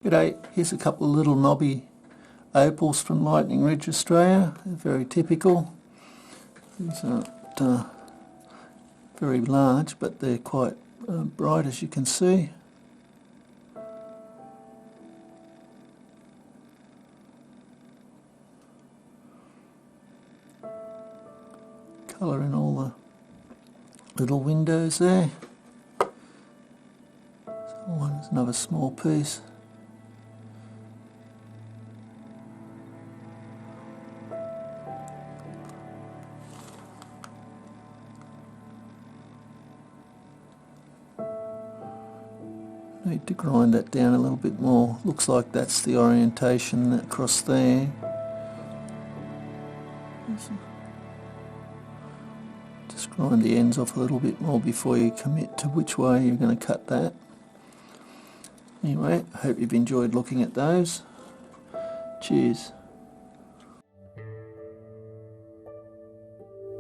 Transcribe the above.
G'day, here's a couple of little Nobby Opals from Lightning Ridge, Australia. They're very typical. These aren't very large, but they're quite bright, as you can see. Colour in all the little windows there. So there's another small piece. Need to grind that down a little bit more. Looks like that's the orientation across there. Just grind the ends off a little bit more before you commit to which way you're going to cut that. Anyway, I hope you've enjoyed looking at those. Cheers.